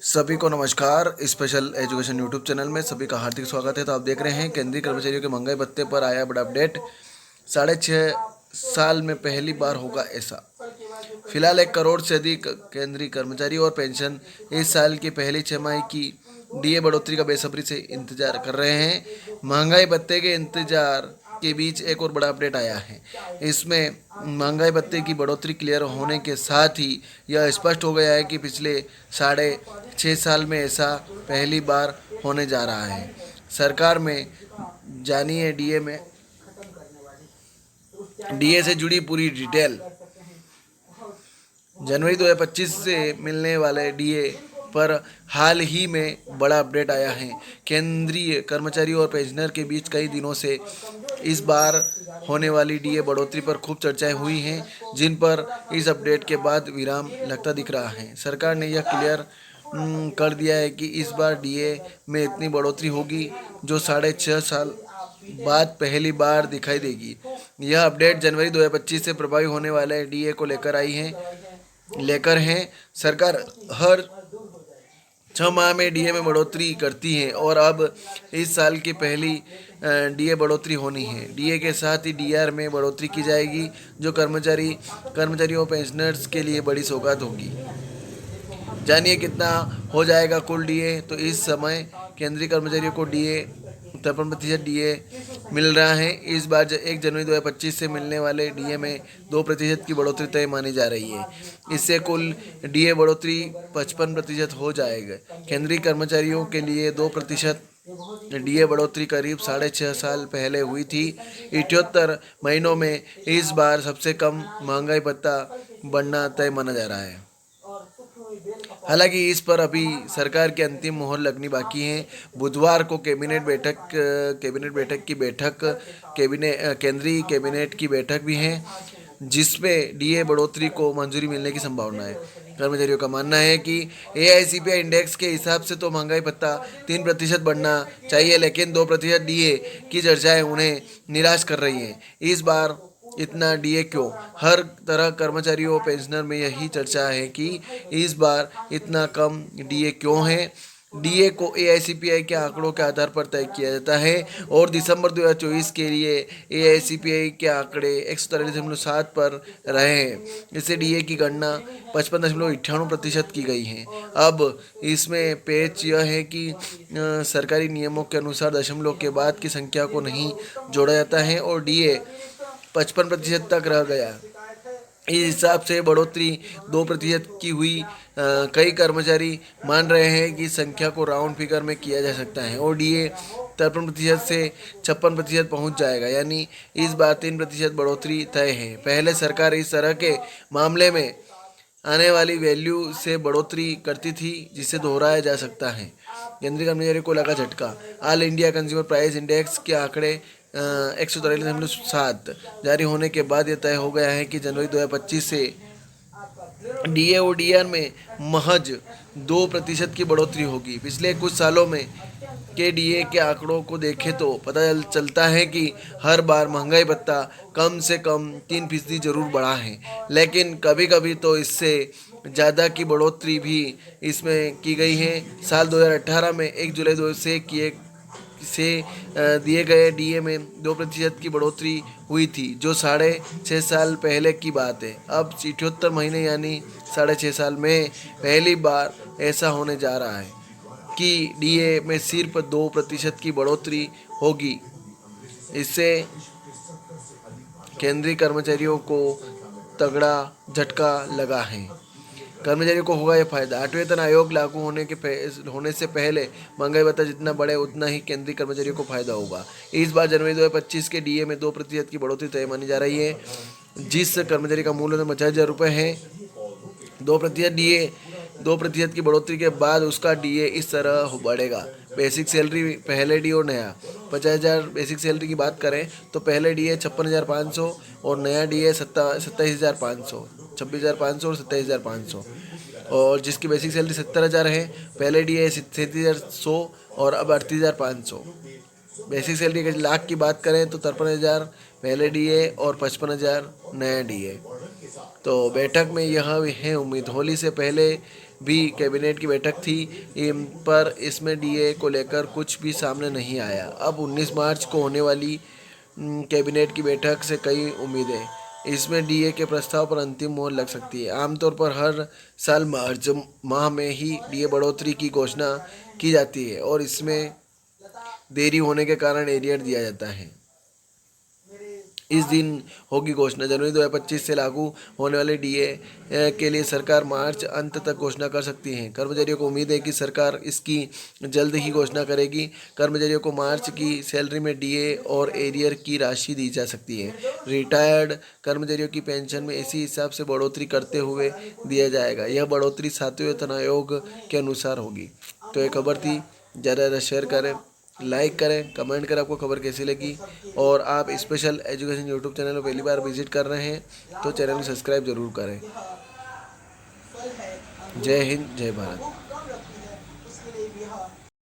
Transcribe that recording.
सभी को नमस्कार। स्पेशल एजुकेशन यूट्यूब चैनल में सभी का हार्दिक स्वागत है। तो आप देख रहे हैं केंद्रीय कर्मचारियों के महंगाई भत्ते पर आया बड़ा अपडेट। 6.5 साल में पहली बार होगा ऐसा। फिलहाल 1 करोड़ से अधिक केंद्रीय कर्मचारी और पेंशन इस साल की पहली छमाही की डीए बढ़ोतरी का बेसब्री से इंतजार कर रहे हैं। महंगाई भत्ते के इंतजार के बीच एक और बड़ा अपडेट आया है। इसमें महंगाई भत्ते की बढ़ोतरी क्लियर होने के साथ ही यह स्पष्ट हो गया है कि पिछले 6.5 साल में ऐसा पहली बार होने जा रहा है। सरकार में जानिए डीए से जुड़ी पूरी डिटेल। जनवरी 2025 से मिलने वाले डीए पर हाल ही में बड़ा अपडेट आया है। केंद्रीय कर्मचारी और पेंशनर के बीच कई दिनों से इस बार होने वाली डीए बढ़ोतरी पर खूब चर्चाएं हुई हैं, जिन पर इस अपडेट के बाद विराम लगता दिख रहा है। सरकार ने यह क्लियर कर दिया है कि इस बार डीए में इतनी बढ़ोतरी होगी जो 6.5 साल बाद पहली बार दिखाई देगी। यह अपडेट जनवरी 2025 से प्रभावी होने वाले डीए को लेकर है। सरकार हर 6 माह में डीए में बढ़ोतरी करती है और अब इस साल की पहली डीए बढ़ोतरी होनी है। डीए के साथ ही डीआर में बढ़ोतरी की जाएगी, जो कर्मचारियों और पेंशनर्स के लिए बड़ी सौगात होगी। जानिए कितना हो जाएगा कुल डीए। तो इस समय केंद्रीय कर्मचारियों को डीए 53% डीए मिल रहा है। इस बार 1 जनवरी 2025 से मिलने वाले डीए में 2% की बढ़ोतरी तय मानी जा रही है। इससे कुल डीए बढ़ोतरी 55% हो जाएगा। केंद्रीय कर्मचारियों के लिए 2% डीए बढ़ोतरी करीब 6.5 साल पहले हुई थी। 78 महीनों में इस बार सबसे कम महंगाई भत्ता बढ़ना तय माना जा रहा है। हालांकि इस पर अभी सरकार की अंतिम मोहर लगनी बाकी है। बुधवार को केंद्रीय कैबिनेट की बैठक भी है, जिसमें डीए बढ़ोतरी को मंजूरी मिलने की संभावना है। कर्मचारियों का मानना है कि एआईसीपीआई इंडेक्स के हिसाब से तो महंगाई भत्ता 3% बढ़ना चाहिए, लेकिन 2% डीए की चर्चाएं उन्हें निराश कर रही हैं। इस बार इतना डीए क्यों? हर तरह कर्मचारियों और पेंशनर में यही चर्चा है कि इस बार इतना कम डीए क्यों है। डीए को एआईसीपीआई के आंकड़ों के आधार पर तय किया जाता है और दिसंबर 2024 के लिए एआईसीपीआई के आंकड़े 143.7 पर रहे हैं। इससे डीए की गणना 55.98% की गई है। अब इसमें पेच यह है कि सरकारी नियमों के अनुसार दशमलव के बाद की संख्या को नहीं जोड़ा जाता है और डीए 55% तक रह गया। इस हिसाब से बढ़ोतरी 2% की हुई। कई कर्मचारी मान रहे हैं कि संख्या को राउंड फिगर में किया जा सकता है और डीए 53% से 56% पहुंच जाएगा, यानी इस बार 3% बढ़ोतरी तय है। पहले सरकार इस तरह के मामले में आने वाली वैल्यू से बढ़ोतरी करती थी, जिसे दोहराया जा सकता है। केंद्रीय कर्मचारी को लगा झटका। All India consumer price index के आंकड़े 143.7 जारी होने के बाद यह तय हो गया है कि जनवरी 2025 से डीए और डीआर में महज 2% की बढ़ोतरी होगी। पिछले कुछ सालों में के डीए के आंकड़ों को देखें तो पता चलता है कि हर बार महंगाई भत्ता कम से कम 3% जरूर बढ़ा है, लेकिन कभी कभी तो इससे ज़्यादा की बढ़ोतरी भी इसमें की गई है। साल 2018 में 1 जुलाई 2 से दिए गए डीए में 2% की बढ़ोतरी हुई थी, जो 6.5 साल पहले की बात है। अब 78 महीने यानी 6.5 साल में पहली बार ऐसा होने जा रहा है कि डीए में सिर्फ 2% की बढ़ोतरी होगी। इससे केंद्रीय कर्मचारियों को तगड़ा झटका लगा है। कर्मचारियों को होगा यह फायदा। 8वें वेतन आयोग लागू होने से पहले महंगाई भत्ता जितना बढ़े उतना ही केंद्रीय कर्मचारियों को फायदा होगा। इस बार जनवरी 2025 के डीए में 2% की बढ़ोतरी तय मानी जा रही है। जिस कर्मचारी का मूल वेतन 50,000 है, 2% की बढ़ोतरी के बाद उसका डीए इस तरह बढ़ेगा। बेसिक सैलरी पहले डी और नया 50,000 बेसिक सैलरी की बात करें तो पहले डीए 56,500 और नया डीए 27,500, 26,500 और 27,500। और जिसकी बेसिक सैलरी 70,000 है, पहले डीए 37,100 और अब 38,500। बेसिक सैलरी के लाख की बात करें तो 53,000 पहले डीए और 55,000 नया डीए। तो बैठक में यह है उम्मीद। होली से पहले भी कैबिनेट की बैठक थी, पर इसमें डीए को लेकर कुछ भी सामने नहीं आया। अब 19 मार्च को होने वाली कैबिनेट की बैठक से कई उम्मीदें। इसमें डीए के प्रस्ताव पर अंतिम मोहर लग सकती है। आमतौर पर हर साल मार्च माह में ही डीए बढ़ोतरी की घोषणा की जाती है और इसमें देरी होने के कारण एरियर दिया जाता है। इस दिन होगी घोषणा। जनवरी 2025 से लागू होने वाले डीए के लिए सरकार मार्च अंत तक घोषणा कर सकती है। कर्मचारियों को उम्मीद है कि सरकार इसकी जल्द ही घोषणा करेगी। कर्मचारियों को मार्च की सैलरी में डीए और एरियर की राशि दी जा सकती है। रिटायर्ड कर्मचारियों की पेंशन में इसी हिसाब से बढ़ोतरी करते हुए दिया जाएगा। यह बढ़ोतरी 7वें वेतन आयोग के अनुसार होगी। तो ये खबर थी, ज़्यादा शेयर करें, लाइक करें, कमेंट करें आपको खबर कैसी लगी। और आप स्पेशल एजुकेशन यूट्यूब चैनल में पहली बार विजिट कर रहे हैं तो चैनल को सब्सक्राइब जरूर करें। जय हिंद, जय भारत।